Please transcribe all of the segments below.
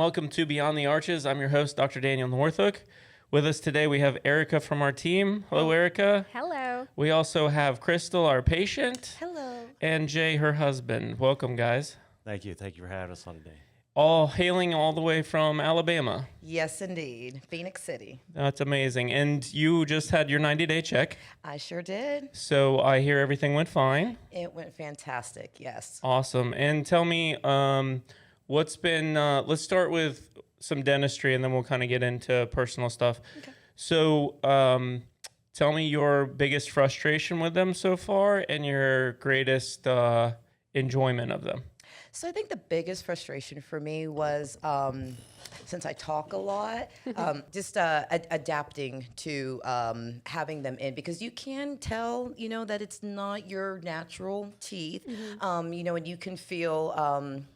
welcome to Beyond the Arches. I'm your host, Dr. Daniel Noorthook. With us today, we have Erica from our team. Hello, Erica. Hello. We also have Crystal, our patient. Hello. And Jay, her husband. Welcome, guys. Thank you. Thank you for having us on today. All hailing all the way from Alabama. Yes, indeed. Phoenix City. That's amazing. And you just had your 90-day check. I sure did. So I hear everything went fine. It went fantastic, yes. Awesome. And tell me, what's been, let's start with some dentistry and then we'll kind of get into personal stuff. Okay. So tell me your biggest frustration with them so far and your greatest enjoyment of them. So I think the biggest frustration for me was, since I talk a lot, just adapting to having them in, because you can tell, that it's not your natural teeth, and you can feel,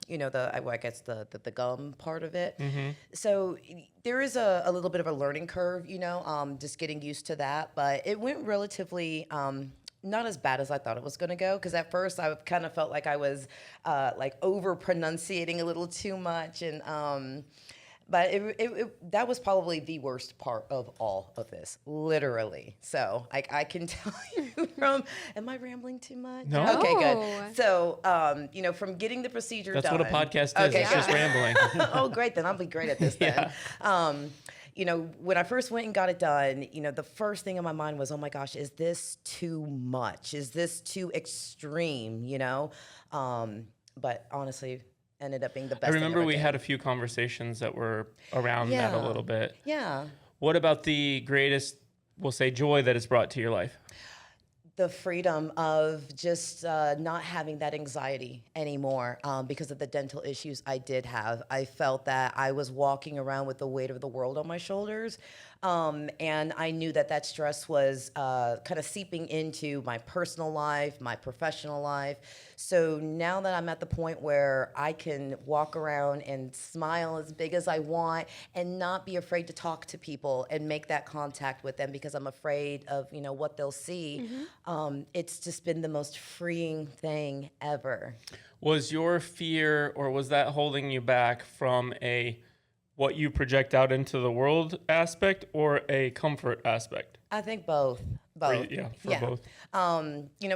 the gum part of it. Mm-hmm. So there is a little bit of a learning curve, just getting used to that, but it went relatively not as bad as I thought it was going to go, because at first I kind of felt like I was over pronunciating a little too much, and but that was probably the worst part of all of this, literally. So I can tell you from, am I rambling too much? No. Okay, good. So from getting the procedure That's done. what a podcast is. Okay, it's just rambling. Oh, great. Then I'll be great at this then. Yeah. When I first went and got it done, the first thing in my mind was, oh my gosh, is this too much? Is this too extreme? But honestly, ended up being the best. I remember thing we ever had a few conversations that were around that a little bit. Yeah. What about the greatest, we'll say, joy that it's brought to your life? The freedom of just not having that anxiety anymore because of the dental issues I did have. I felt that I was walking around with the weight of the world on my shoulders, and I knew that stress was kind of seeping into my personal life, my professional life. So now that I'm at the point where I can walk around and smile as big as I want and not be afraid to talk to people and make that contact with them because I'm afraid of, what they'll see, it's just been the most freeing thing ever. Was your fear, or was that holding you back from what you project out into the world aspect, or a comfort aspect? I think both. Both. For both.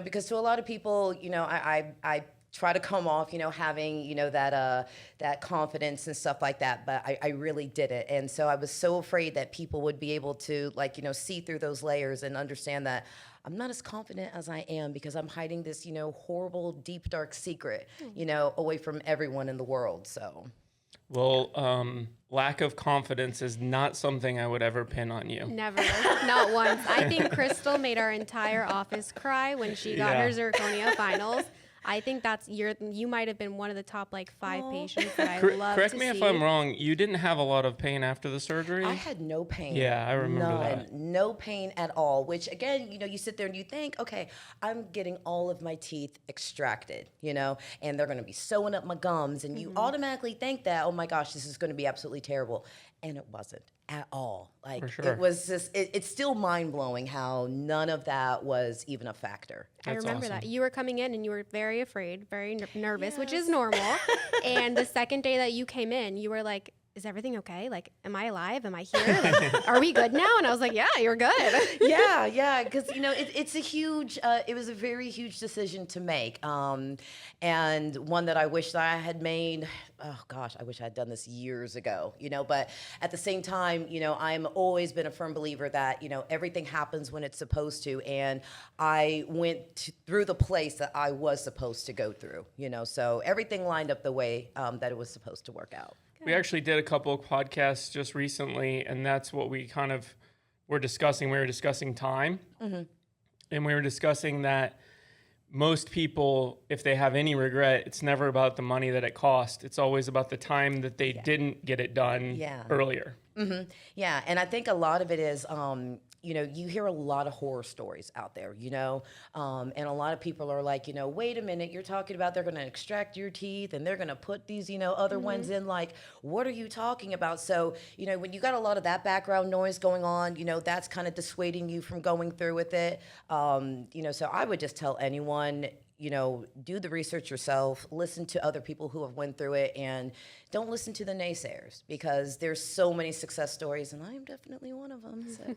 Because to a lot of people, I try to come off, having, that confidence and stuff like that, but I really didn't. And so I was so afraid that people would be able to see through those layers and understand that I'm not as confident as I am because I'm hiding this, horrible, deep, dark secret, away from everyone in the world. So. Well, lack of confidence is not something I would ever pin on you. Never. Not once. I think Crystal made our entire office cry when she got her zirconia finals. I think you might have been one of the top 5 patients that I love Correct to me see. if I'm wrong. You didn't have a lot of pain after the surgery? I had no pain. Yeah, I remember None. that. No pain at all, which again, you sit there and you think, okay, I'm getting all of my teeth extracted, and they're going to be sewing up my gums. And you automatically think that, oh my gosh, this is going to be absolutely terrible. And it wasn't at all. For sure. It was just, it's still mind blowing how none of that was even a factor. I remember awesome. that. You were coming in and you were very afraid, very nervous, which is normal. And the second day that you came in, you were like, is everything okay? Am I alive? Am I here? Are we good now? And I was like, yeah, you're good. Yeah, because it's a huge. It was a very huge decision to make, and one that I wish that I had made. Oh gosh, I wish I had done this years ago. But at the same time, I'm always been a firm believer that everything happens when it's supposed to, and I went through the place that I was supposed to go through. So everything lined up the way that it was supposed to work out. We actually did a couple of podcasts just recently, and that's what we kind of were discussing. We were discussing time, and we were discussing that most people, if they have any regret, it's never about the money that it cost. It's always about the time that they didn't get it done earlier. Mm-hmm. Yeah, and I think a lot of it is, you hear a lot of horror stories out there, and a lot of people are like, wait a minute, you're talking about they're going to extract your teeth and they're going to put these, other ones in, what are you talking about? So, when you got a lot of that background noise going on, that's kind of dissuading you from going through with it. So I would just tell anyone, do the research yourself, listen to other people who have went through it, and don't listen to the naysayers, because there's so many success stories, and I am definitely one of them. So.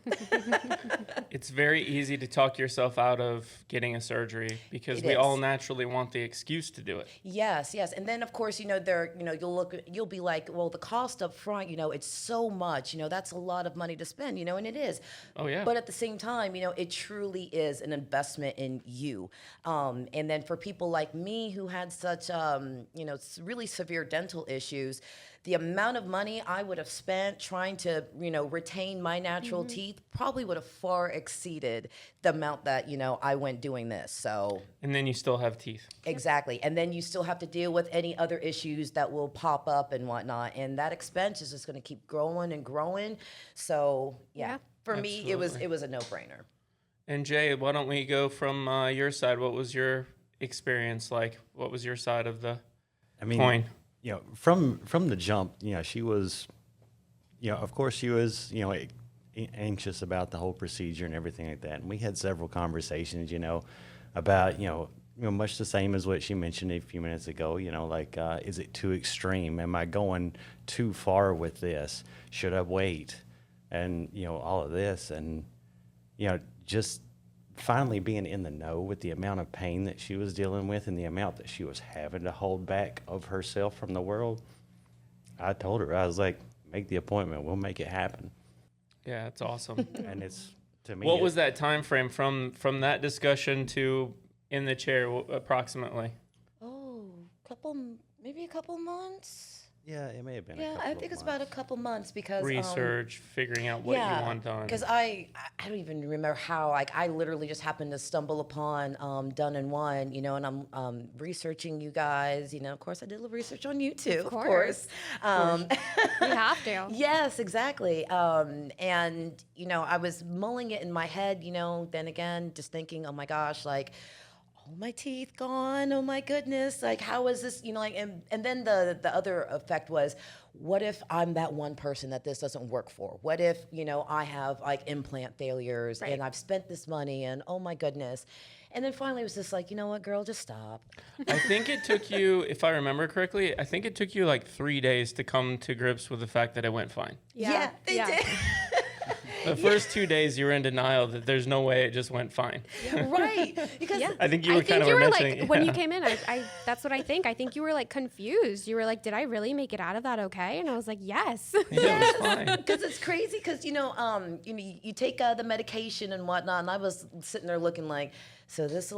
It's very easy to talk yourself out of getting a surgery because It we is. all naturally want the excuse to do it. Yes, yes. And then of course, you'll be like, well, the cost up front, it's so much, that's a lot of money to spend, and it is. Oh, yeah. But at the same time, it truly is an investment in you. And then for people like me who had such, really severe dental issues, the amount of money I would have spent trying to, retain my natural teeth probably would have far exceeded the amount that, I went doing this. So. And then you still have teeth. Exactly. And then you still have to deal with any other issues that will pop up and whatnot. And that expense is just going to keep growing and growing. So, yeah. For me, it was a no-brainer. And Jay, why don't we go from your side? What was your experience like? What was your side of the coin? From the jump, she was, of course she was, anxious about the whole procedure and everything like that. And we had several conversations, about, much the same as what she mentioned a few minutes ago, is it too extreme? Am I going too far with this? Should I wait? And, all of this. And, just finally being in the know with the amount of pain that she was dealing with and the amount that she was having to hold back of herself from the world, I told her, I was like, make the appointment. We'll make it happen. Yeah, it's awesome. And it's, to me, What was that time frame from that discussion to in the chair approximately? Oh, maybe a couple months. Yeah, it may have been. Yeah, I think it's about a couple months because Research, figuring out what you want done. Because I don't even remember how. I literally just happened to stumble upon Done in One, and I'm researching you guys. Of course, I did a little research on you too. Of course. You have to. Yes, exactly. And I was mulling it in my head. Then again, just thinking, oh my gosh, like. Oh, my teeth gone. Oh my goodness. Like, how is this, and then the other effect was, what if I'm that one person that this doesn't work for? What if, I have like implant failures and I've spent this money and oh my goodness. And then finally it was just like, you know what, girl, just stop. I think it took you, if I remember correctly, I think it took you like 3 days to come to grips with the fact that it went fine. Yeah, they did. The first 2 days you were in denial that there's no way it just went fine. Right. Because I think you were kind of mentioning like, when you came in, I that's what I think. I think you were like confused. You were like, did I really make it out of that okay? And I was like, yes. Yeah, it was fine. Because it's crazy because, you take the medication and whatnot, and I was sitting there looking like, so this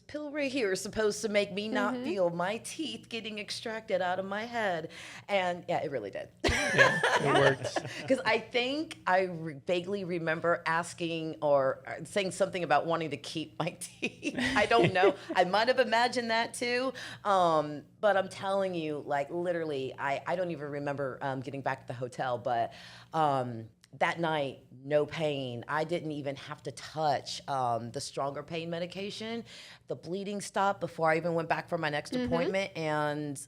pill right here is supposed to make me not feel my teeth getting extracted out of my head. And yeah, it really did. Yeah, it worked. Because I think I vaguely remember asking or saying something about wanting to keep my teeth. I don't know. I might have imagined that too. But I'm telling you, like literally, I don't even remember getting back to the hotel, but that night, no pain. I didn't even have to touch the stronger pain medication. The bleeding stopped before I even went back for my next appointment. And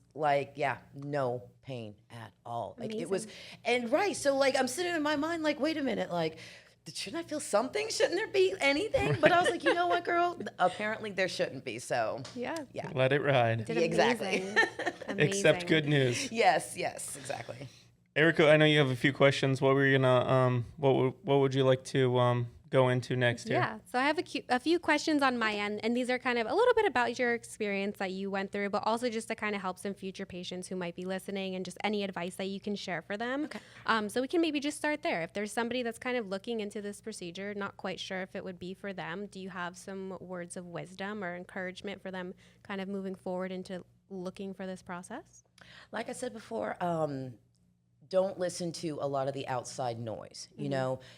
no pain at all. Like Amazing. it was, and right. So like, I'm sitting in my mind, like, wait a minute, like, shouldn't I feel something? Shouldn't there be anything? But I was like, you know what, girl? Apparently there shouldn't be. So Yeah. Let it ride. Did exactly. amazing. Except good news. yes, exactly. Erica, I know you have a few questions. What were you gonna what would you like to go into next here? Yeah, so I have a few questions on my end, and these are kind of a little bit about your experience that you went through, but also just to kind of help some future patients who might be listening and just any advice that you can share for them. Okay. So we can maybe just start there. If there's somebody that's kind of looking into this procedure, not quite sure if it would be for them, do you have some words of wisdom or encouragement for them kind of moving forward into looking for this process? Like I said before, don't listen to a lot of the outside noise.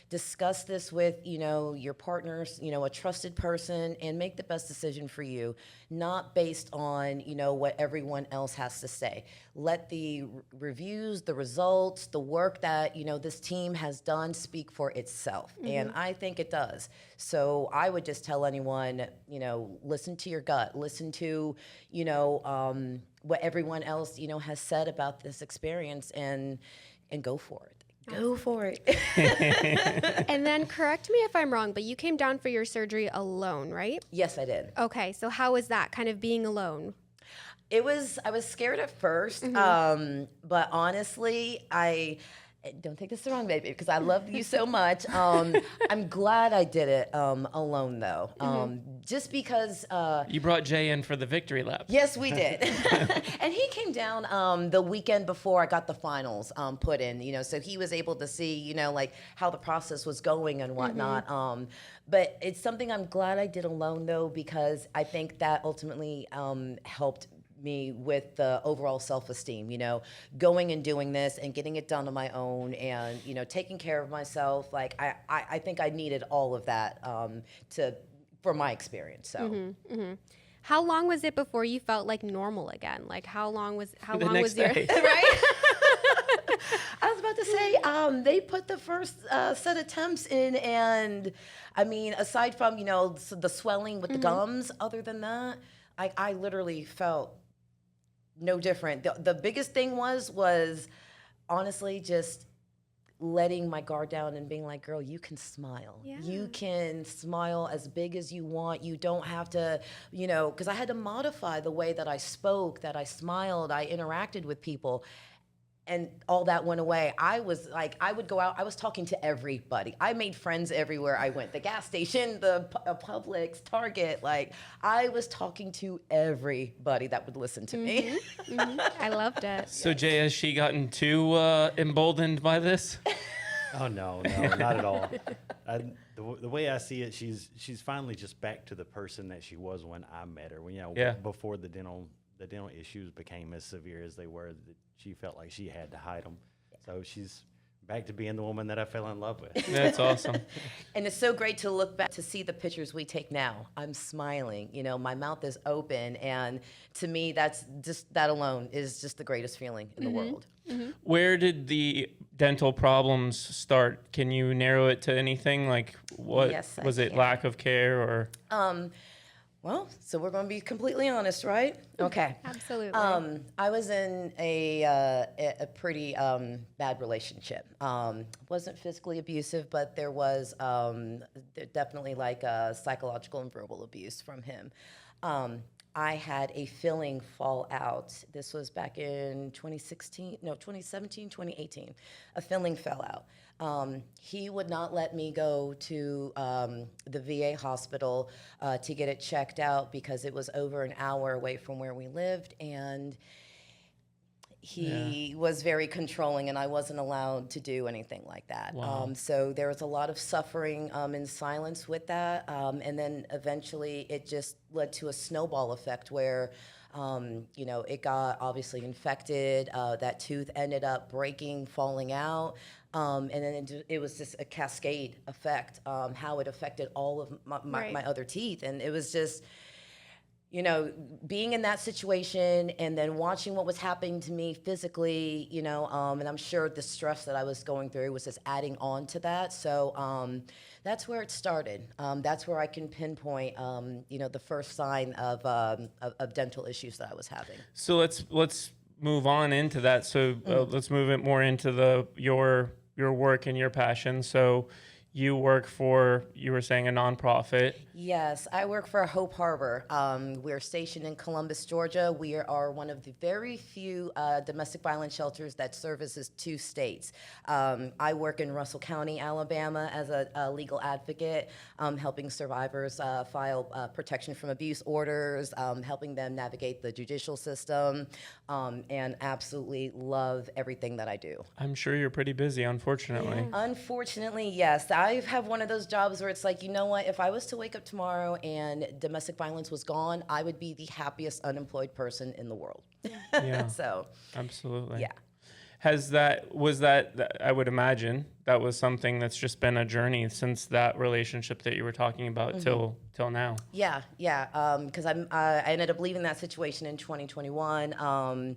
Discuss this with, your partners, a trusted person, and make the best decision for you, not based on, what everyone else has to say. Let the reviews, the results, the work that, this team has done speak for itself. And I think it does. So I would just tell anyone, listen to your gut, listen to, what everyone else, has said about this experience and go for it. Go for it. And then correct me if I'm wrong, but you came down for your surgery alone, right? Yes, I did. Okay, so how was that kind of being alone? I was scared at first, but honestly, I don't take this the wrong way, baby, because I love you so much. I'm glad I did it alone, though, just because. You brought Jay in for the victory lap. Yes, we did, and he came down the weekend before I got the finals put in. So he was able to see, like how the process was going and whatnot. But it's something I'm glad I did alone, though, because I think that ultimately helped me with the overall self-esteem, going and doing this and getting it done on my own and, taking care of myself. Like, I think I needed all of that for my experience. So. How long was it before you felt like normal again? Like how long was The your next day. Right? I was about to say, they put the first set of temps in, and I mean, aside from, the swelling with the gums, other than that, I literally felt no different. The biggest thing was honestly just letting my guard down and being like, girl, you can smile. Yeah. You can smile as big as you want. You don't have to, because I had to modify the way that I spoke, that I smiled, I interacted with people. And all that went away. I was like, I would go out. I was talking to everybody. I made friends everywhere I went. The gas station, the Publix, Target. Like, I was talking to everybody that would listen to me. I loved it. So Jay, has she gotten too emboldened by this? Oh no, not at all. The way I see it, she's finally just back to the person that she was when I met her. When Yeah. before the dental issues became as severe as they were, that she felt like she had to hide them. So she's back to being the woman that I fell in love with. That's awesome. And it's so great to look back to see the pictures we take now. I'm smiling, my mouth is open. And to me, that alone is just the greatest feeling in the world. Where did the dental problems start? Can you narrow it to anything? Like, what Yes, I was it? can. Lack of care or? Well, so we're going to be completely honest, right? Okay. Absolutely. I was in a pretty bad relationship. Wasn't physically abusive, but there was definitely like psychological and verbal abuse from him. I had a filling fall out. This was back in 2017, 2018. A filling fell out. He would not let me go to the VA hospital to get it checked out because it was over an hour away from where we lived, and he was very controlling, and I wasn't allowed to do anything like that. Wow. So there was a lot of suffering in silence with that, and then eventually it just led to a snowball effect where it got obviously infected. That tooth ended up breaking, falling out. And then it was just a cascade effect, how it affected all of my other teeth. And it was just, being in that situation and then watching what was happening to me physically, and I'm sure the stress that I was going through was just adding on to that. So that's where it started. That's where I can pinpoint, the first sign of dental issues that I was having. So let's move on into that. So let's move it more into your work and your passion. So you work for, you were saying, a nonprofit. Yes, I work for Hope Harbor. We're stationed in Columbus, Georgia. We are one of the very few domestic violence shelters that services 2 states. I work in Russell County, Alabama, as a legal advocate, helping survivors file protection from abuse orders, helping them navigate the judicial system, and absolutely love everything that I do. I'm sure you're pretty busy, unfortunately. Unfortunately, yes. I have one of those jobs where it's like, you know what? If I was to wake up tomorrow and domestic violence was gone, I would be the happiest unemployed person in the world. Yeah. So, Absolutely. yeah. I would imagine that was something that's just been a journey since that relationship that you were talking about till now. Yeah. Because I ended up leaving that situation in 2021.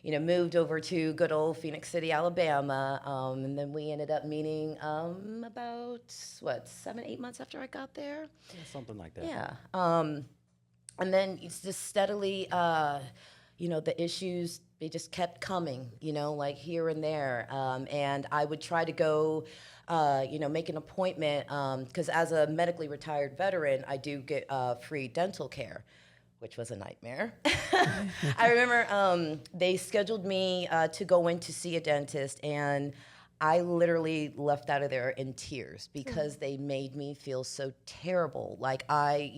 Moved over to good old Phoenix City, Alabama, and then we ended up meeting about 7-8 months after I got there. Yeah, something like that. Yeah. And then it's just steadily, the issues, they just kept coming, like here and there. And I would try to go, make an appointment, because as a medically retired veteran, I do get free dental care, which was a nightmare. I remember they scheduled me to go in to see a dentist, and I literally left out of there in tears because they made me feel so terrible. Like I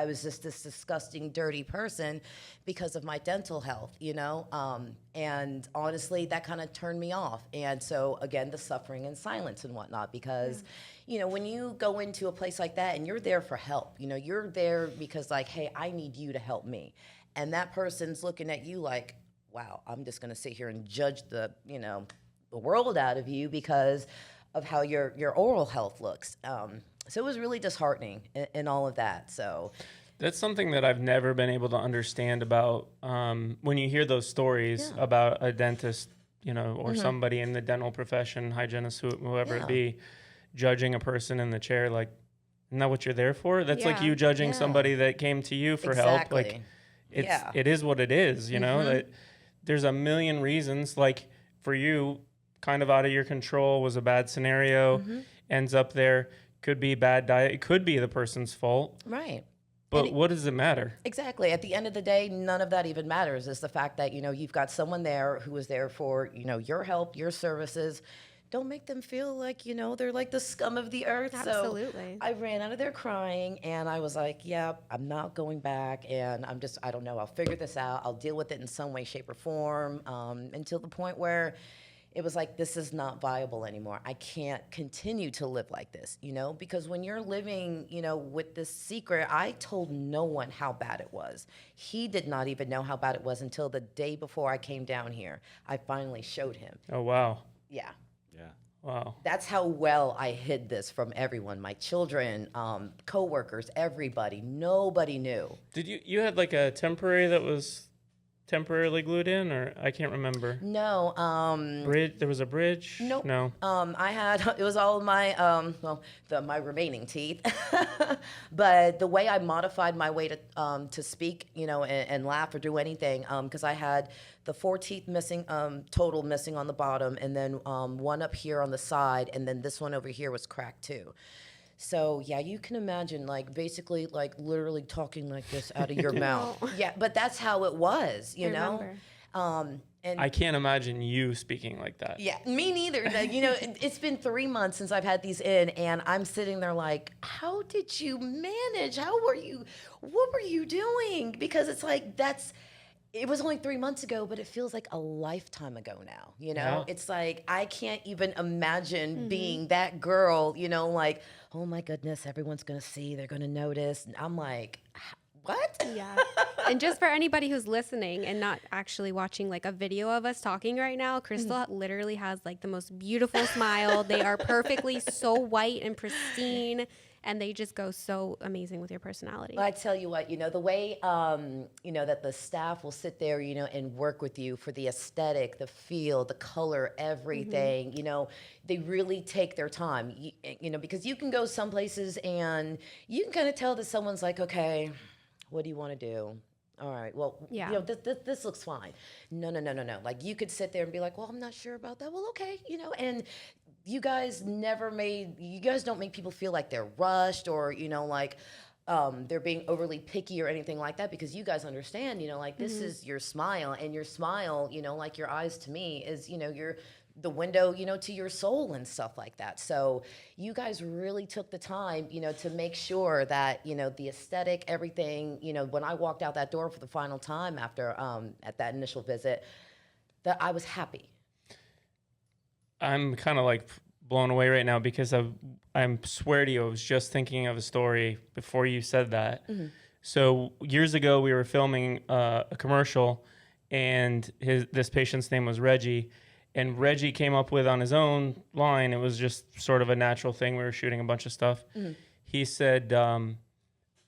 was just this disgusting, dirty person because of my dental health, and honestly, that kind of turned me off. And so again, the suffering in silence and whatnot, because, when you go into a place like that and you're there for help, you're there because like, hey, I need you to help me. And that person's looking at you like, wow, I'm just going to sit here and judge the world out of you because of how your oral health looks. So it was really disheartening in all of that. So that's something that I've never been able to understand about when you hear those stories about a dentist, or somebody in the dental profession, hygienist, whoever it be, judging a person in the chair. Like, isn't that what you're there for? That's like you judging somebody that came to you for help. Like, it is what it is, that there's a million reasons. Like for you, kind of out of your control, was a bad scenario, ends up there, could be bad diet, it could be the person's fault. Right. But what does it matter? Exactly. At the end of the day, none of that even matters. It's the fact that, you've got someone there who is there for, your help, your services. Don't make them feel like, they're like the scum of the earth. Absolutely. So I ran out of there crying, and I was like, I'm not going back, and I don't know, I'll figure this out. I'll deal with it in some way, shape, or form, until the point where it was like, this is not viable anymore. I can't continue to live like this, because when you're living, with this secret, I told no one how bad it was. He did not even know how bad it was until the day before I came down here. I finally showed him. Oh, wow. Yeah. Yeah. Wow. That's how well I hid this from everyone, my children, coworkers, everybody. Nobody knew. Did you had like a temporary that was temporarily glued in, or I can't remember? No. Bridge? There was a bridge? Nope. No. I had, it was all of my, my remaining teeth. But the way I modified my way to speak, and laugh or do anything, because I had the 4 teeth missing, total missing on the bottom, and then one up here on the side, and then this one over here was cracked too. So yeah, you can imagine, like, basically, like, literally talking like this out of your mouth. Yeah, but that's how it was, you know. And I can't imagine you speaking like that. yeah, me neither. Like, it's been 3 months since I've had these in, and I'm sitting there like, how did you manage? What were you doing? Because it's like, it was only 3 months ago, but it feels like a lifetime ago now, Yeah. It's like, I can't even imagine being that girl, like, oh my goodness, everyone's going to see, they're going to notice. And I'm like, what? Yeah. And just for anybody who's listening and not actually watching like a video of us talking right now, Crystal literally has like the most beautiful smile. They are perfectly so white and pristine, and they just go so amazing with your personality. Well, I tell you what, the way, that the staff will sit there, and work with you for the aesthetic, the feel, the color, everything, they really take their time, because you can go some places and you can kind of tell that someone's like, okay, what do you want to do? All right, well, Yeah. this looks fine. No. Like, you could sit there and be like, well, I'm not sure about that. Well, okay, and you guys don't make people feel like they're rushed or, like, they're being overly picky or anything like that, because you guys understand, like, this is your smile, and your smile, like, your eyes to me is, you're the window, to your soul and stuff like that. So you guys really took the time, to make sure that, the aesthetic, everything, when I walked out that door for the final time after, at that initial visit, that I was happy. I'm kind of like blown away right now because I swear to you, I was just thinking of a story before you said that. So years ago, we were filming a commercial, and this patient's name was Reggie. And Reggie came up with on his own line, it was just sort of a natural thing. We were shooting a bunch of stuff. He said,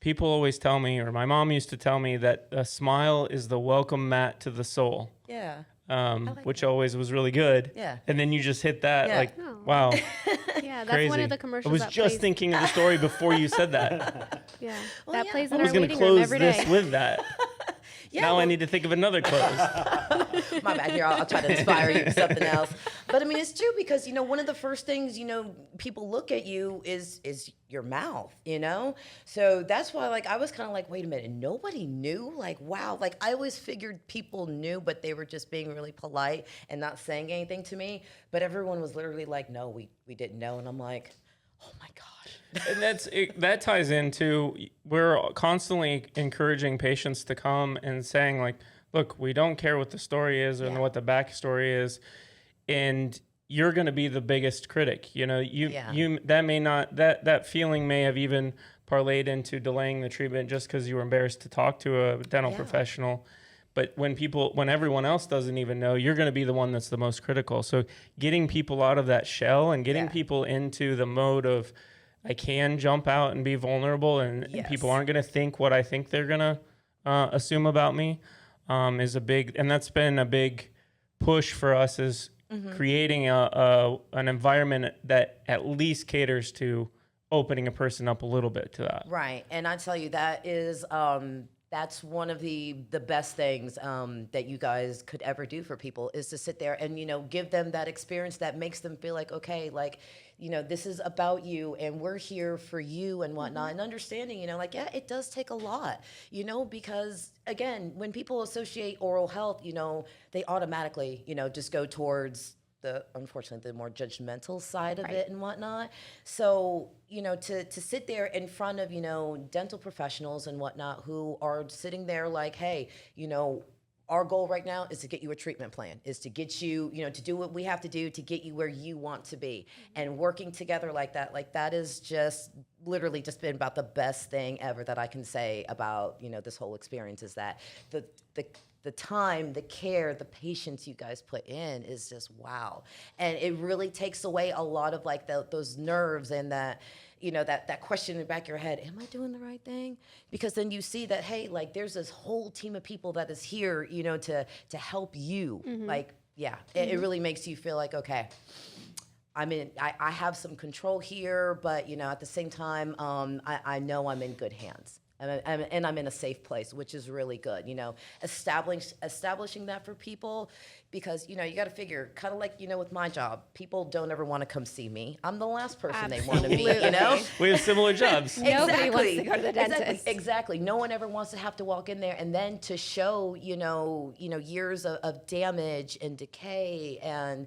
people always tell me, or my mom used to tell me, that a smile is the welcome mat to the soul. Yeah. Which always was really good. Yeah. And then you just hit that, Yeah. like, Oh. wow. Yeah, that's Crazy. one of the commercials. I was that just plays, thinking of the story before you said that. Yeah, Well, that yeah. plays I in was our going to waiting room close every this day. with that. Now I need to think of another close. My bad. Here, I'll try to inspire you with something else. But I mean, it's true because, one of the first things, people look at you is your mouth, So that's why, I was kind of like, wait a minute, nobody knew? Like, wow. Like, I always figured people knew, but they were just being really polite and not saying anything to me. But everyone was literally like, no, we didn't know. And I'm like, oh my gosh. And that ties into, we're constantly encouraging patients to come and saying, like, look, we don't care what the story is or what the backstory is, and you're going to be the biggest critic. You that may not, that feeling may have even parlayed into delaying the treatment just because you were embarrassed to talk to a dental professional. But when everyone else doesn't even know, you're going to be the one that's the most critical. So getting people out of that shell and getting people into the mode of, I can jump out and be vulnerable, and people aren't going to think what I think they're going to assume about me, is a big, and that's been a big push for us, is creating an environment that at least caters to opening a person up a little bit to that. Right. And I tell you, that is, that's one of the best things that you guys could ever do for people, is to sit there and, give them that experience that makes them feel like, okay, like, this is about you and we're here for you and whatnot. And understanding, it does take a lot, because again, when people associate oral health, they automatically, just go towards unfortunately, the more judgmental side of it and whatnot. So, to sit there in front of, dental professionals and whatnot who are sitting there like, hey, our goal right now is to get you a treatment plan, is to get you, to do what we have to do to get you where you want to be. And working together like that is just literally just been about the best thing ever that I can say about, this whole experience, is that the time, the care, the patience you guys put in is just wow. And it really takes away a lot of those nerves and that, that question in the back of your head, am I doing the right thing? Because then you see that, hey, there's this whole team of people that is here, to help you. It really makes you feel like, okay, I have some control here, but, at the same time, I know I'm in good hands. And I'm in a safe place, which is really good, establishing that for people, because, you got to figure, kind of like, with my job, people don't ever want to come see me. I'm the last person they want to meet, We have similar jobs. Nobody wants to go to the dentist. Exactly. No one ever wants to have to walk in there and then to show, years of damage and decay and,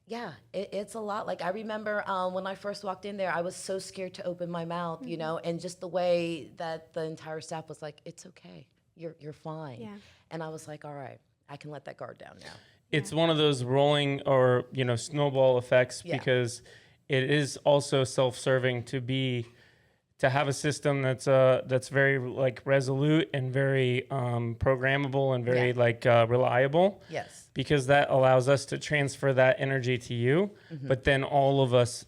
yeah, it's a lot. Like, I remember when I first walked in there, I was so scared to open my mouth, and just the way that the entire staff was like, it's okay, you're fine. Yeah. And I was like, all right, I can let that guard down now. It's one of those rolling or, snowball effects, because it is also self-serving to have a system that's very resolute and very programmable and very reliable. Yes. Because that allows us to transfer that energy to you. But then all of us,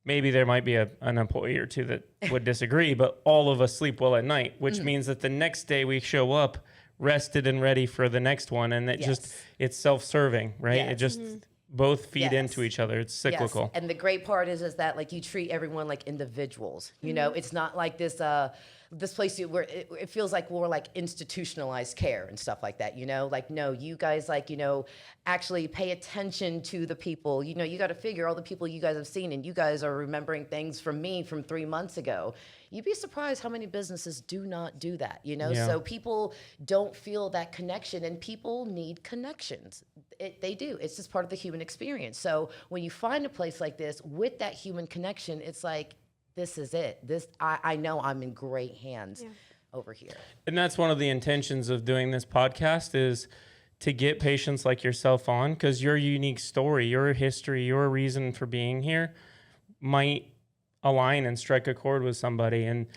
maybe there might be an employee or two that would disagree, but all of us sleep well at night, which means that the next day we show up rested and ready for the next one. And it's self-serving, right? Yes. It just both feed into each other. It's cyclical. Yes. And the great part is that you treat everyone like individuals. It's not like this place where it feels like we're institutionalized care and stuff like that, no, you guys actually pay attention to the people. You got to figure all the people you guys have seen, and you guys are remembering things from me from 3 months ago. You'd be surprised how many businesses do not do that, So people don't feel that connection, and people need connections. They do. It's just part of the human experience. So when you find a place like this with that human connection, it's like, this is it. I know I'm in great hands over here. And that's one of the intentions of doing this podcast, is to get patients like yourself on, because your unique story, your history, your reason for being here might align and strike a chord with somebody. And,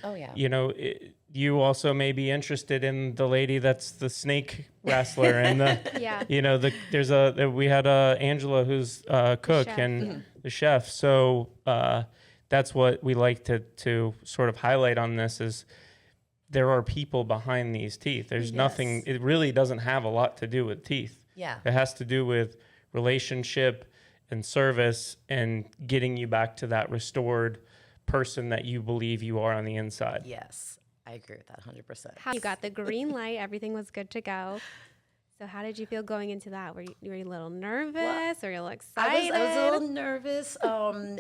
you also may be interested in the lady that's the snake wrestler and we had Angela, who's a cook, and the chef. So, that's what we like to sort of highlight on this, is there are people behind these teeth. There's nothing, it really doesn't have a lot to do with teeth. Yeah. It has to do with relationship and service and getting you back to that restored person that you believe you are on the inside. Yes. I agree with that 100%. You got the green light. Everything was good to go. So how did you feel going into that? Were you a little nervous or a little excited? I was a little nervous,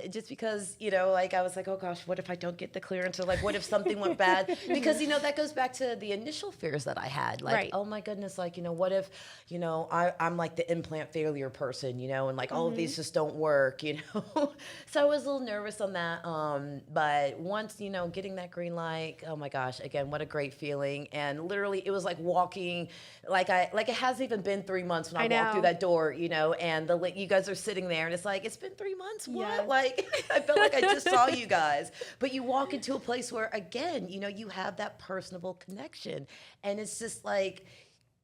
just because, like I was like, oh gosh, what if I don't get the clearance? Or like, what if something went bad? Because, that goes back to the initial fears that I had. Like, Right. oh my goodness, like, what if, I'm like the implant failure person, and like all of these just don't work, So I was a little nervous on that. But once, getting that green light, oh my gosh, again, what a great feeling. And literally it was like walking, like it hasn't even been 3 months when I walked through know. that door, and you guys are sitting there and it's like, it's been 3 months. What? Yes. Like, I felt like I just saw you guys, but you walk into a place where again, you have that personable connection, and it's just like,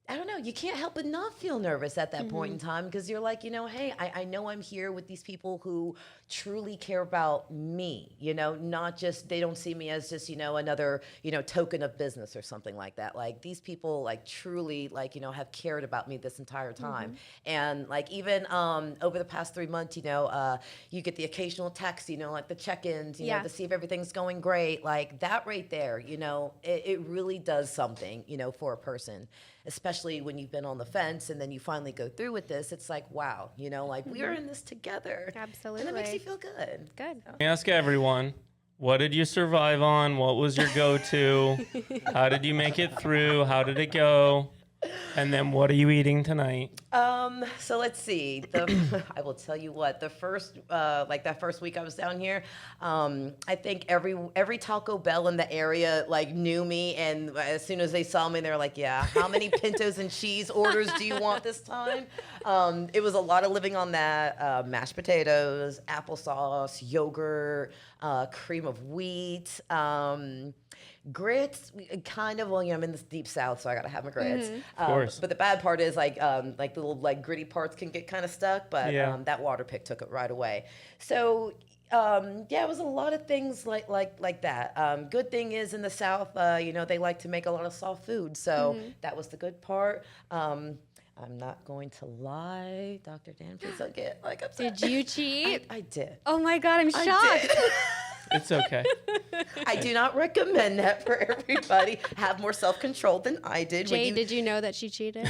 I don't know, you can't help but not feel nervous at that point in time, because you're like, hey, I know I'm here with these people who truly care about me, not just, they don't see me as just, another, token of business or something like that. Like, these people like truly like, have cared about me this entire time. And like, even over the past 3 months, you get the occasional text, like the check-ins, to see if everything's going great. Like that right there, it really does something, for a person, especially when you've been on the fence and then you finally go through with this. It's like, wow, like we are in this together. Absolutely. And it makes you feel good. Good. Ask everyone, what did you survive on? What was your go-to? How did you make it through? How did it go? And then what are you eating tonight? So let's see. I will tell you what, the first, that first week I was down here, I think every Taco Bell in the area like knew me, and as soon as they saw me, they were like, yeah, how many pintos and cheese orders do you want this time? It was a lot of living on that, mashed potatoes, applesauce, yogurt, cream of wheat, grits, kind of. Well, I'm in the deep south, so I gotta have my grits. Of course. But the bad part is like the little like gritty parts can get kind of stuck. But Yeah. that water pick took it right away. So it was a lot of things like that. Good thing is in the south, they like to make a lot of soft food, so that was the good part. I'm not going to lie, Dr. Dan, please don't get like upset. Did you cheat? I did. Oh my God, I'm I shocked. did. It's okay. I do not recommend that for everybody. Have more self-control than I did. Jay, did you know that she cheated?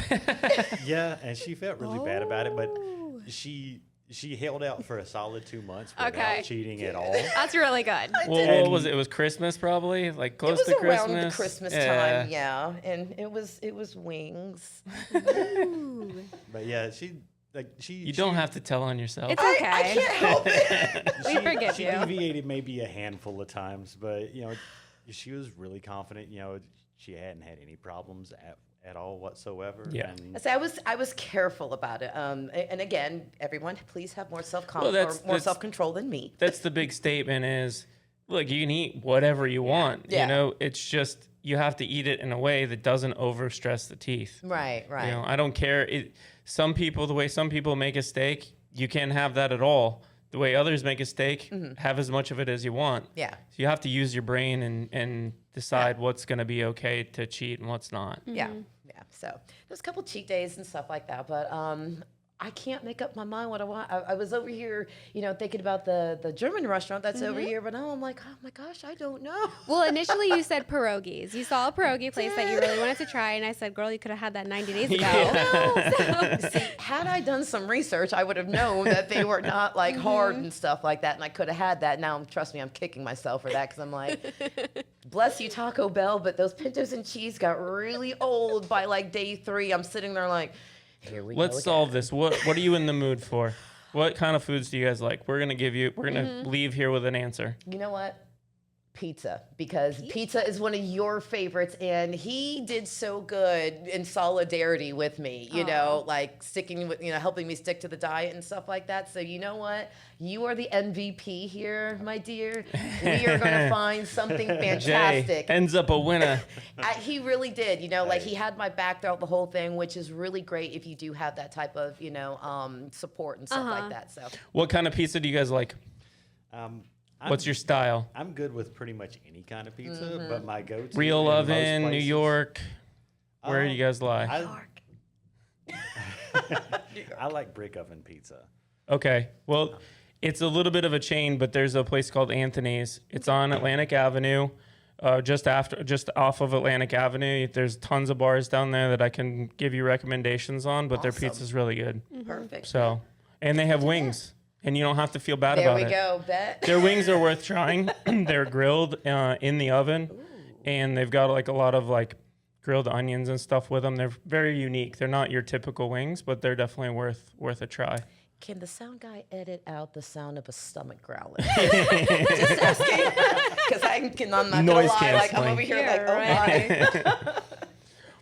Yeah, and she felt really bad about it, but Oh. she held out for a solid 2 months without Okay. cheating at all. That's really good. Well, what was it? It was Christmas probably? Like It close was to around Christmas? the Christmas time, yeah, and it was wings. But yeah, You don't have to tell on yourself. It's okay. I can't help it. We forgive she you. deviated maybe a handful of times, but she was really confident. She hadn't had any problems at all whatsoever. Yeah. And So I was careful about it. And again, everyone, please have more Well, self-confidence, that's- more that's- self-control than me. That's the big statement is, look, you can eat whatever you want. Yeah. It's just you have to eat it in a way that doesn't overstress the teeth. Right, right. I don't care. The way some people make a steak, you can't have that at all. The way others make a steak, have as much of it as you want. Yeah. So you have to use your brain and decide what's going to be okay to cheat and what's not. Yeah, yeah. So there's a couple cheat days and stuff like that, but I can't make up my mind what I want. I was over here, thinking about the German restaurant that's over here, but now I'm like, oh my gosh, I don't know. Well, initially you said pierogies. You saw a pierogi place that you really wanted to try, and I said, girl, you could have had that 90 days ago. See, had I done some research, I would have known that they were not like hard and stuff like that, and I could have had that. Now, trust me, I'm kicking myself for that because I'm like, bless you, Taco Bell, but those pintos and cheese got really old by like day 3. I'm sitting there like, here we go. Let's solve this. What are you in the mood for? What kind of foods do you guys like? We're going to leave here with an answer. You know what? Pizza, because pizza is one of your favorites, and he did so good in solidarity with me, like sticking with, helping me stick to the diet and stuff like that. So you know what? You are the MVP here, my dear. We are going to find something fantastic. Jay ends up a winner. He really did, like he had my back throughout the whole thing, which is really great if you do have that type of, support and stuff like that. So What kind of pizza do you guys like? What's your style? I'm good with pretty much any kind of pizza, but my go-to Real in most oven, New places- York. Where do you guys lie? I like brick oven pizza. Okay. Well, it's a little bit of a chain, but there's a place called Anthony's. It's on Atlantic Avenue. just off of Atlantic Avenue. There's tons of bars down there that I can give you recommendations on, but their Awesome. pizza's really good. Perfect. So, and they have wings, and you don't have to feel bad There about we it. go, bet. Their wings are worth trying. They're grilled in the oven, and they've got like a lot of like grilled onions and stuff with them. They're very unique. They're not your typical wings, but they're definitely worth a try. Can the sound guy edit out the sound of a stomach growling? Just asking, because I'm not gonna Noise lie, like I'm canceling. over here Yeah, like, oh my.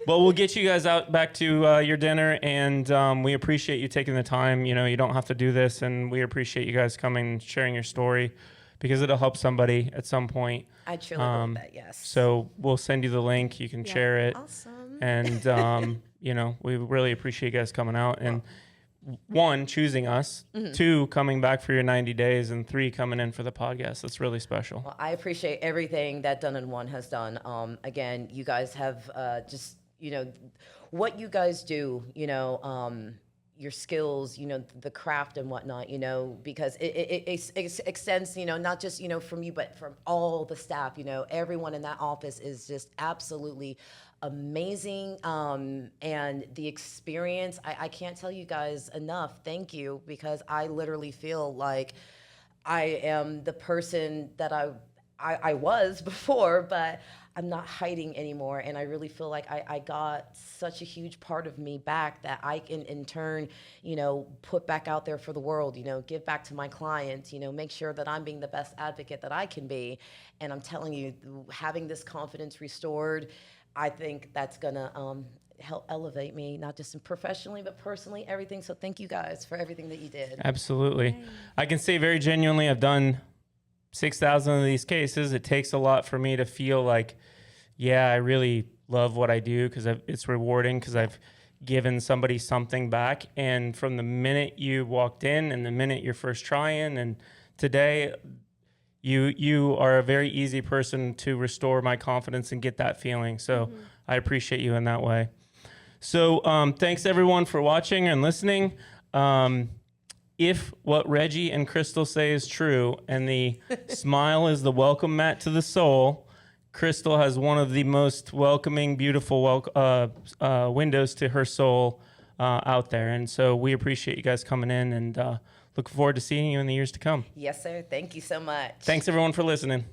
Well, we'll get you guys out back to your dinner, and we appreciate you taking the time. You know, you don't have to do this, and we appreciate you guys coming and sharing your story because it'll help somebody at some point. I truly believe that, yes. So we'll send you the link. You can share it. Awesome. And, you know, we really appreciate you guys coming out and one, choosing us, two, coming back for your 90 days, and three, coming in for the podcast. That's really special. Well, I appreciate everything that Done in One has done. Again, you guys have just, you know, what you guys do, you know, your skills, you know, the craft and whatnot, you know, because it extends, you know, not just, you know, from you, but from all the staff, you know, everyone in that office is just absolutely amazing. And the experience, I can't tell you guys enough. Thank you, because I literally feel like I am the person that I was before, but I'm not hiding anymore. And I really feel like I got such a huge part of me back that I can in turn, you know, put back out there for the world, you know, give back to my clients, you know, make sure that I'm being the best advocate that I can be. And I'm telling you, having this confidence restored, I think that's gonna help elevate me, not just professionally, but personally, everything. So thank you guys for everything that you did. Absolutely. I can say very genuinely, I've done 6,000 of these cases. It takes a lot for me to feel like, yeah, I really love what I do because it's rewarding because I've given somebody something back. And from the minute you walked in and the minute you're first trying and today, you are a very easy person to restore my confidence and get that feeling. So I appreciate you in that way. So thanks everyone for watching and listening. If what Reggie and Crystal say is true and the smile is the welcome mat to the soul, Crystal has one of the most welcoming, beautiful windows to her soul out there. And so we appreciate you guys coming in and look forward to seeing you in the years to come. Yes, sir. Thank you so much. Thanks everyone for listening.